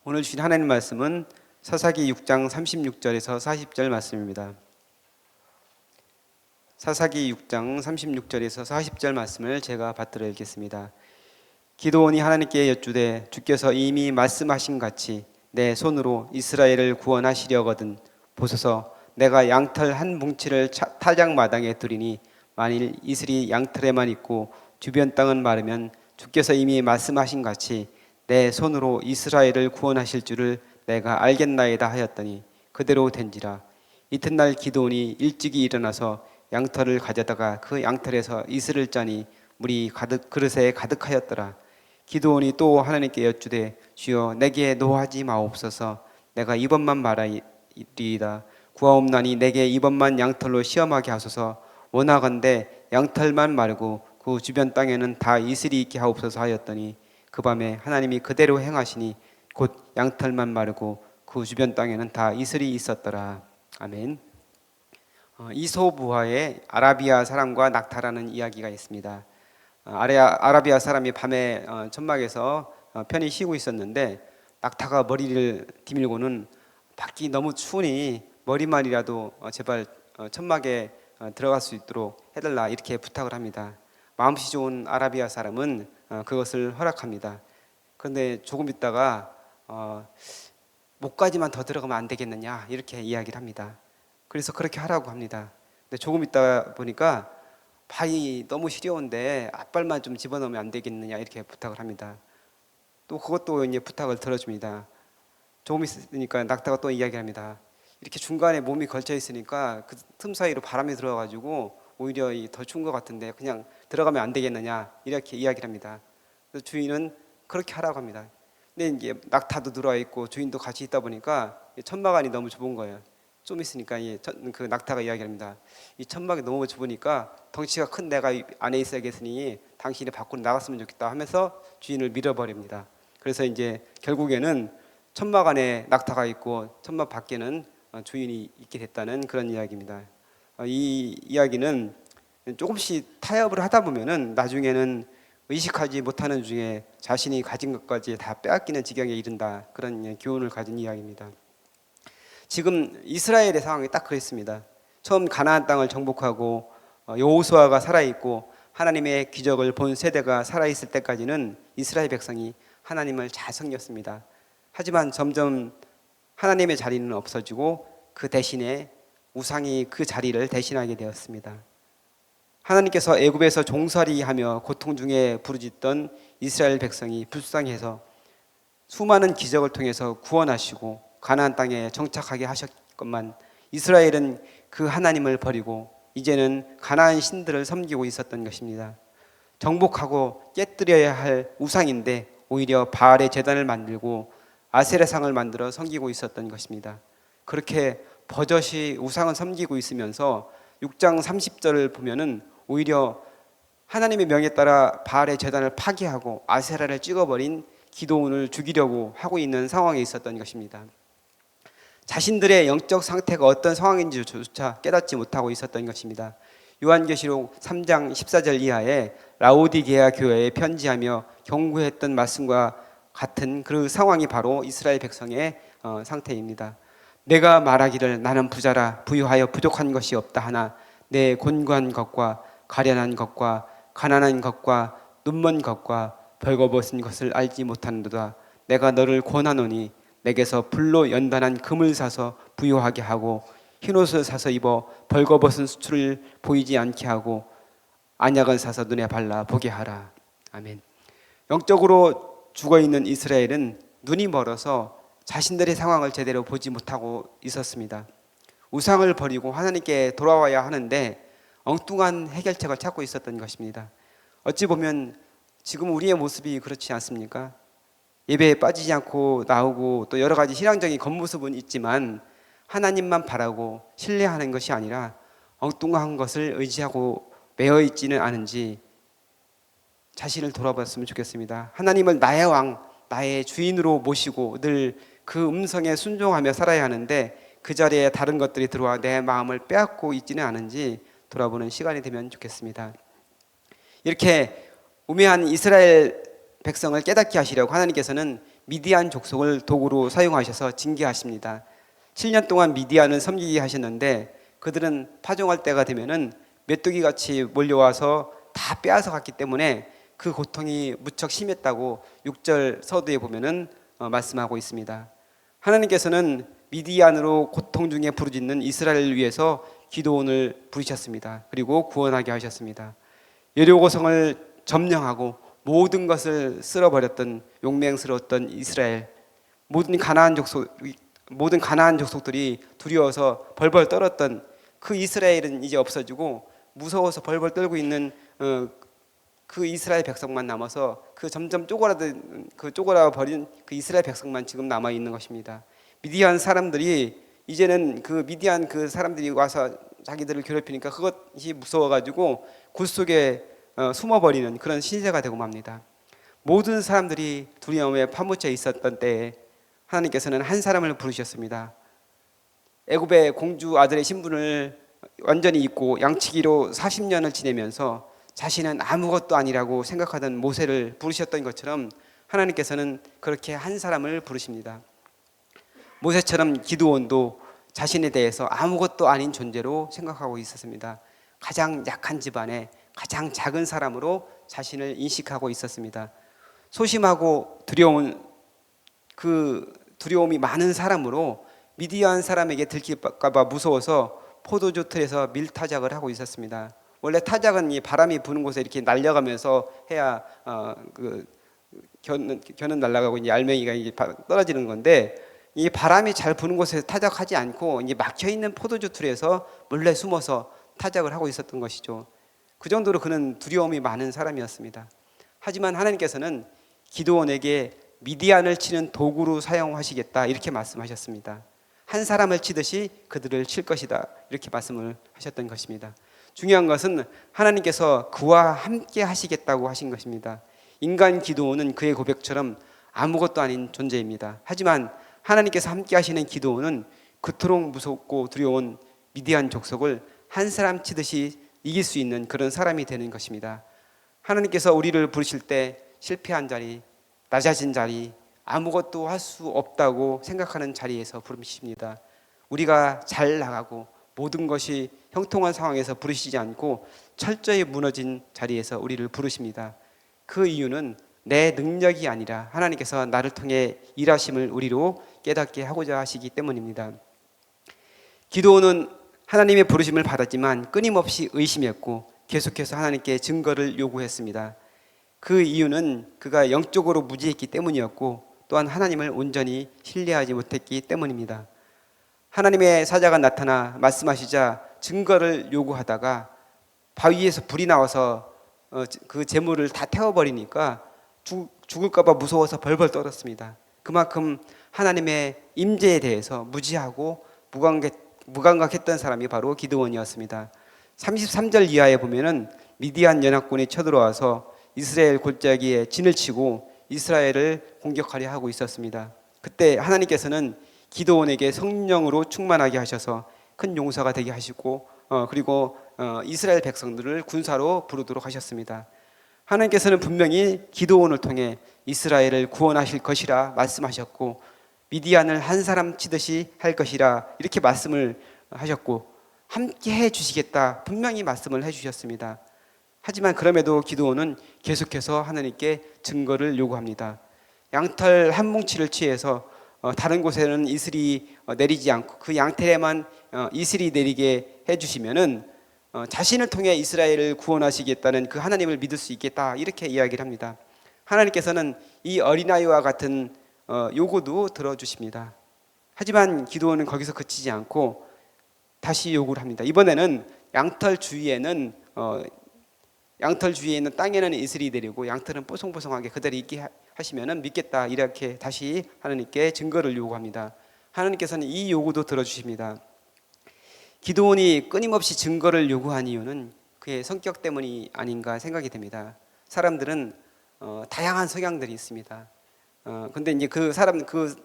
오늘 주신 하나님 말씀은 사사기 6장 36절에서 40절 말씀입니다. 사사기 6장 36절에서 40절 말씀을 제가 받들어 읽겠습니다. 기드온이 하나님께 여쭈되 주께서 이미 말씀하신 같이 내 손으로 이스라엘을 구원하시려거든 보소서 내가 양털 한 뭉치를 타작마당에 두리니 만일 이슬이 양털에만 있고 주변 땅은 마르면 주께서 이미 말씀하신 같이 내 손으로 이스라엘을 구원하실 줄을 내가 알겠나이다 하였더니 그대로 된지라. 이튿날 기드온이 일찍이 일어나서 양털을 가져다가 그 양털에서 이슬을 짜니 물이 그릇에 가득하였더라. 기드온이 또 하나님께 여쭈되 주여 내게 노하지 마옵소서. 내가 이번만 말하리이다. 구하옵나니 내게 이번만 양털로 시험하게 하소서. 원하건대 양털만 마르고 그 주변 땅에는 다 이슬이 있게 하옵소서 하였더니 그 밤에 하나님이 그대로 행하시니 곧 양털만 마르고 그 주변 땅에는 다 이슬이 있었더라. 아멘. 이솝우화의 아라비아 사람과 낙타라는 이야기가 있습니다. 아라비아 사람이 밤에 천막에서 편히 쉬고 있었는데 낙타가 머리를 디밀고는 밖이 너무 추우니 머리만이라도 제발 천막에 들어갈 수 있도록 해달라 이렇게 부탁을 합니다. 마음씨 좋은 아라비아 사람은 그것을 허락합니다. 그런데 조금 있다가 목까지만 더 들어가면 안 되겠느냐 이렇게 이야기를 합니다. 그래서 그렇게 하라고 합니다. 근데 조금 있다 보니까 발이 너무 시려운데 앞발만 좀 집어넣으면 안 되겠느냐 이렇게 부탁을 합니다. 또 그것도 이제 부탁을 들어줍니다. 조금 있으니까 낙타가 또 이야기합니다. 이렇게 중간에 몸이 걸쳐 있으니까 그 틈 사이로 바람이 들어가지고 오히려 더 추운 것 같은데 그냥 들어가면 안 되겠느냐 이렇게 이야기를 합니다. 그래서 주인은 그렇게 하라고 합니다. 근데 이제 낙타도 들어와 있고 주인도 같이 있다 보니까 천막 안이 너무 좁은 거예요. 좀 있으니까 그 낙타가 이야기합니다. 이 천막이 너무 좁으니까 덩치가 큰 내가 안에 있어야겠으니 당신이 밖으로 나갔으면 좋겠다 하면서 주인을 밀어버립니다. 그래서 이제 결국에는 천막 안에 낙타가 있고 천막 밖에는 주인이 있게 됐다는 그런 이야기입니다. 이 이야기는 조금씩 타협을 하다 보면은 나중에는 의식하지 못하는 중에 자신이 가진 것까지 다 빼앗기는 지경에 이른다, 그런 교훈을 가진 이야기입니다. 지금 이스라엘의 상황이 딱 그랬습니다. 처음 가나안 땅을 정복하고 여호수아가 살아있고 하나님의 기적을 본 세대가 살아있을 때까지는 이스라엘 백성이 하나님을 잘 섬겼습니다. 하지만 점점 하나님의 자리는 없어지고 그 대신에 우상이 그 자리를 대신하게 되었습니다. 하나님께서 애굽에서 종살이하며 고통 중에 부르짖던 이스라엘 백성이 불쌍해서 수많은 기적을 통해서 구원하시고 가나안 땅에 정착하게 하셨건만 이스라엘은 그 하나님을 버리고 이제는 가나안 신들을 섬기고 있었던 것입니다. 정복하고 깨뜨려야 할 우상인데 오히려 바알의 제단을 만들고 아세라상을 만들어 섬기고 있었던 것입니다. 그렇게 버젓이 우상을 섬기고 있으면서 6장 30절을 보면은 오히려 하나님의 명에 따라 바알의 제단을 파괴하고 아세라를 찍어버린 기드온을 죽이려고 하고 있는 상황에 있었던 것입니다. 자신들의 영적 상태가 어떤 상황인지조차 깨닫지 못하고 있었던 것입니다. 요한계시록 3장 14절 이하에 라오디게아 교회에 편지하며 경고했던 말씀과 같은 그 상황이 바로 이스라엘 백성의 상태입니다. 내가 말하기를 나는 부자라 부유하여 부족한 것이 없다 하나 내 곤고한 것과 가련한 것과 가난한 것과 눈먼 것과 벌거벗은 것을 알지 못하는도다. 내가 너를 권하노니 내게서 불로 연단한 금을 사서 부유하게 하고 흰옷을 사서 입어 벌거벗은 수출을 보이지 않게 하고 안약을 사서 눈에 발라 보게 하라. 아멘. 영적으로 죽어있는 이스라엘은 눈이 멀어서 자신들의 상황을 제대로 보지 못하고 있었습니다. 우상을 버리고 하나님께 돌아와야 하는데 엉뚱한 해결책을 찾고 있었던 것입니다. 어찌 보면 지금 우리의 모습이 그렇지 않습니까? 예배에 빠지지 않고 나오고 또 여러 가지 신앙적인 겉모습은 있지만 하나님만 바라고 신뢰하는 것이 아니라 엉뚱한 것을 의지하고 매여 있지는 않은지 자신을 돌아봤으면 좋겠습니다. 하나님을 나의 왕, 나의 주인으로 모시고 늘 그 음성에 순종하며 살아야 하는데 그 자리에 다른 것들이 들어와 내 마음을 빼앗고 있지는 않은지 돌아보는 시간이 되면 좋겠습니다. 이렇게 우매한 이스라엘 백성을 깨닫게 하시려고 하나님께서는 미디안 족속을 도구로 사용하셔서 징계하십니다. 7년 동안 미디안을 섬기게 하셨는데 그들은 파종할 때가 되면은 메뚜기 같이 몰려와서 다 빼앗아 갔기 때문에 그 고통이 무척 심했다고 6절 서두에 보면은 말씀하고 있습니다. 하나님께서는 미디안으로 고통 중에 부르짖는 이스라엘을 위해서 기도원을 부르셨습니다. 그리고 구원하게 하셨습니다. 여리고성을 점령하고 모든 것을 쓸어버렸던 용맹스러웠던 이스라엘, 모든 가나안 족속들이 두려워서 벌벌 떨었던 그 이스라엘은 이제 없어지고 무서워서 벌벌 떨고 있는 그 이스라엘 백성만 남아서 그 점점 쪼그라 버린 그 이스라엘 백성만 지금 남아 있는 것입니다. 미디안 사람들이 이제는 그 미디안 그 사람들이 와서 자기들을 괴롭히니까 그것이 무서워가지고 굴 속에 숨어버리는 그런 신세가 되고 맙니다. 모든 사람들이 두려움에 파묻혀 있었던 때에 하나님께서는 한 사람을 부르셨습니다. 애굽의 공주 아들의 신분을 완전히 잊고 양치기로 40년을 지내면서 자신은 아무것도 아니라고 생각하던 모세를 부르셨던 것처럼 하나님께서는 그렇게 한 사람을 부르십니다. 모세처럼 기드온도 자신에 대해서 아무것도 아닌 존재로 생각하고 있었습니다. 가장 약한 집안에 가장 작은 사람으로 자신을 인식하고 있었습니다. 소심하고 두려움이 많은 사람으로 미디안 사람에게 들킬까 봐 무서워서 포도주 틀에서 밀타작을 하고 있었습니다. 원래 타작은 이 바람이 부는 곳에 이렇게 날려가면서 해야 겨는 날아가고 이제 알맹이가 이제 떨어지는 건데, 이 바람이 잘 부는 곳에 타작하지 않고 이제 막혀 있는 포도주 틀에서 몰래 숨어서 타작을 하고 있었던 것이죠. 그 정도로 그는 두려움이 많은 사람이었습니다. 하지만 하나님께서는 기드온에게 미디안을 치는 도구로 사용하시겠다 이렇게 말씀하셨습니다. 한 사람을 치듯이 그들을 칠 것이다 이렇게 말씀을 하셨던 것입니다. 중요한 것은 하나님께서 그와 함께 하시겠다고 하신 것입니다. 인간 기드온은 그의 고백처럼 아무것도 아닌 존재입니다. 하지만 하나님께서 함께 하시는 기드온은 그토록 무섭고 두려운 미디안 족속을 한 사람 치듯이 이길 수 있는 그런 사람이 되는 것입니다. 하나님께서 우리를 부르실 때 실패한 자리, 낮아진 자리, 아무것도 할 수 없다고 생각하는 자리에서 부르십니다. 우리가 잘 나가고 모든 것이 형통한 상황에서 부르시지 않고 철저히 무너진 자리에서 우리를 부르십니다. 그 이유는 내 능력이 아니라 하나님께서 나를 통해 일하심을 우리로 깨닫게 하고자 하시기 때문입니다. 기드온은 하나님의 부르심을 받았지만 끊임없이 의심했고 계속해서 하나님께 증거를 요구했습니다. 그 이유는 그가 영적으로 무지했기 때문이었고 또한 하나님을 온전히 신뢰하지 못했기 때문입니다. 하나님의 사자가 나타나 말씀하시자 증거를 요구하다가 바위에서 불이 나와서 그 재물을 다 태워버리니까 죽을까 봐 무서워서 벌벌 떨었습니다. 그만큼 하나님의 임재에 대해서 무지하고 무감각했던 사람이 바로 기드온이었습니다. 33절 이하에 보면은 미디안 연합군이 쳐들어와서 이스라엘 골짜기에 진을 치고 이스라엘을 공격하려 하고 있었습니다. 그때 하나님께서는 기드온에게 성령으로 충만하게 하셔서 큰 용사가 되게 하시고 그리고 이스라엘 백성들을 군사로 부르도록 하셨습니다. 하나님께서는 분명히 기드온을 통해 이스라엘을 구원하실 것이라 말씀하셨고 미디안을 한 사람 치듯이 할 것이라 이렇게 말씀을 하셨고 함께 해 주시겠다 분명히 말씀을 해 주셨습니다. 하지만 그럼에도 기드온은 계속해서 하나님께 증거를 요구합니다. 양털 한 뭉치를 취해서 다른 곳에는 이슬이 내리지 않고 그 양털에만 이슬이 내리게 해주시면은 자신을 통해 이스라엘을 구원하시겠다는 그 하나님을 믿을 수 있겠다 이렇게 이야기를 합니다. 하나님께서는 이 어린아이와 같은 요구도 들어주십니다. 하지만 기드온은 거기서 그치지 않고 다시 요구를 합니다. 이번에는 양털 주위에 있는 땅에는 이슬이 내리고 양털은 뽀송뽀송하게 그대로 있게 하시면 믿겠다 이렇게 다시 하나님께 증거를 요구합니다. 하나님께서는 이 요구도 들어주십니다. 기드온이 끊임없이 증거를 요구한 이유는 그의 성격 때문이 아닌가 생각이 됩니다. 사람들은 다양한 성향들이 있습니다. 근데 이제 그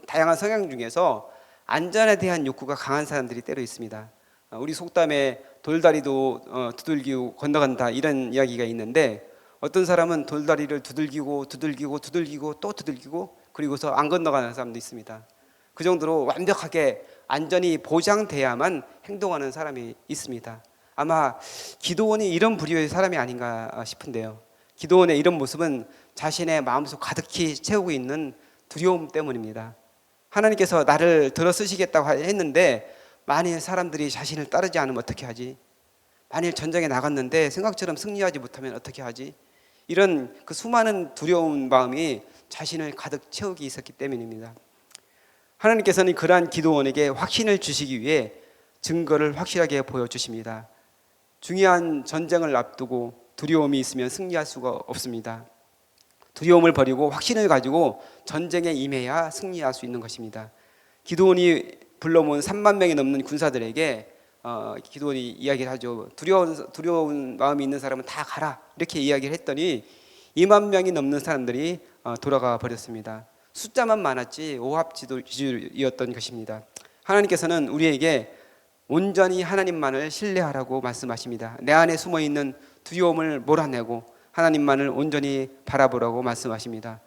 다양한 성향 중에서 안전에 대한 욕구가 강한 사람들이 때로 있습니다. 우리 속담에 돌다리도 두들기고 건너간다 이런 이야기가 있는데 어떤 사람은 돌다리를 두들기고 또 두들기고 그리고서 안 건너가는 사람도 있습니다. 그 정도로 완벽하게 안전이 보장돼야만 행동하는 사람이 있습니다. 아마 기도원이 이런 부류의 사람이 아닌가 싶은데요. 기도원의 이런 모습은 자신의 마음속 가득히 채우고 있는 두려움 때문입니다. 하나님께서 나를 들어 쓰시겠다고 했는데 만일 사람들이 자신을 따르지 않으면 어떻게 하지? 만일 전쟁에 나갔는데 생각처럼 승리하지 못하면 어떻게 하지? 이런 그 수많은 두려운 마음이 자신을 가득 채우기 있었기 때문입니다. 하나님께서는 그러한 기도원에게 확신을 주시기 위해 증거를 확실하게 보여주십니다. 중요한 전쟁을 앞두고 두려움이 있으면 승리할 수가 없습니다. 두려움을 버리고 확신을 가지고 전쟁에 임해야 승리할 수 있는 것입니다. 기도원이 불러모은 3만 명이 넘는 군사들에게 기도원이 이야기를 하죠. 두려운 마음이 있는 사람은 다 가라 이렇게 이야기를 했더니 2만 명이 넘는 사람들이 돌아가 버렸습니다. 숫자만 많았지 오합지졸이었던 것입니다. 하나님께서는 우리에게 온전히 하나님만을 신뢰하라고 말씀하십니다. 내 안에 숨어있는 두려움을 몰아내고 하나님만을 온전히 바라보라고 말씀하십니다.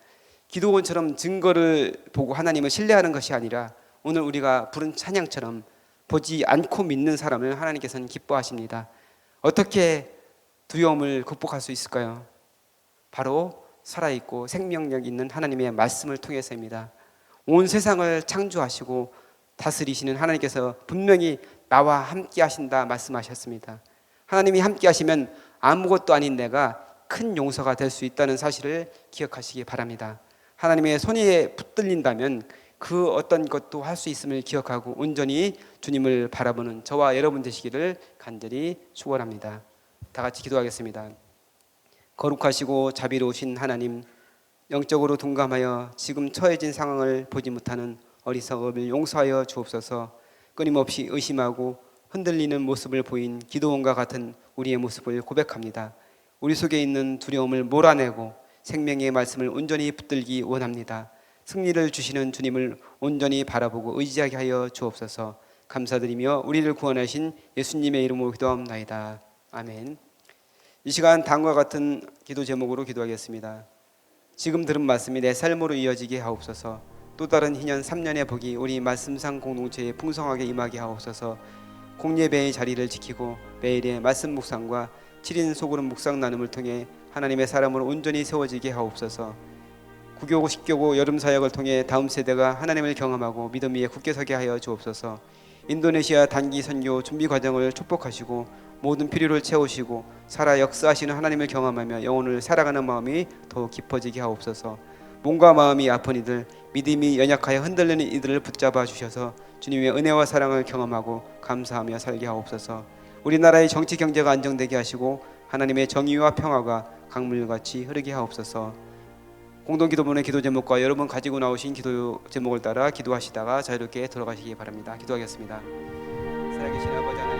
기도원처럼 증거를 보고 하나님을 신뢰하는 것이 아니라 오늘 우리가 부른 찬양처럼 보지 않고 믿는 사람을 하나님께서는 기뻐하십니다. 어떻게 두려움을 극복할 수 있을까요? 바로 살아있고 생명력 있는 하나님의 말씀을 통해서입니다. 온 세상을 창조하시고 다스리시는 하나님께서 분명히 나와 함께 하신다 말씀하셨습니다. 하나님이 함께 하시면 아무것도 아닌 내가 큰 용서가 될 수 있다는 사실을 기억하시기 바랍니다. 하나님의 손에 붙들린다면 그 어떤 것도 할 수 있음을 기억하고 온전히 주님을 바라보는 저와 여러분 되시기를 간절히 축원합니다. 다 같이 기도하겠습니다. 거룩하시고 자비로우신 하나님, 영적으로 둔감하여 지금 처해진 상황을 보지 못하는 어리석음을 용서하여 주옵소서. 끊임없이 의심하고 흔들리는 모습을 보인 기도원과 같은 우리의 모습을 고백합니다. 우리 속에 있는 두려움을 몰아내고 생명의 말씀을 온전히 붙들기 원합니다. 승리를 주시는 주님을 온전히 바라보고 의지하게 하여 주옵소서. 감사드리며 우리를 구원하신 예수님의 이름으로 기도합나이다. 아멘. 이 시간 다음과 같은 기도 제목으로 기도하겠습니다. 지금 들은 말씀이 내 삶으로 이어지게 하옵소서. 또 다른 희년 3년의 복이 우리 말씀상 공동체에 풍성하게 임하게 하옵소서. 공예배의 자리를 지키고 매일의 말씀 묵상과 7인 소그룹 묵상 나눔을 통해 하나님의 사람으로 온전히 세워지게 하옵소서. 구교고 십교고 여름 사역을 통해 다음 세대가 하나님을 경험하고 믿음 위에 굳게 서게 하여 주옵소서. 인도네시아 단기 선교 준비 과정을 축복하시고 모든 필요를 채우시고 살아 역사하시는 하나님을 경험하며 영혼을 살아가는 마음이 더욱 깊어지게 하옵소서. 몸과 마음이 아픈 이들, 믿음이 연약하여 흔들리는 이들을 붙잡아 주셔서 주님의 은혜와 사랑을 경험하고 감사하며 살게 하옵소서. 우리나라의 정치 경제가 안정되게 하시고 하나님의 정의와 평화가 강물같이 흐르게 하옵소서. 공동기도문의 기도 제목과 여러분 가지고 나오신 기도 제목을 따라 기도하시다가 자유롭게 들어가시기 바랍니다. 기도하겠습니다. 살아계신 아버지 하나님,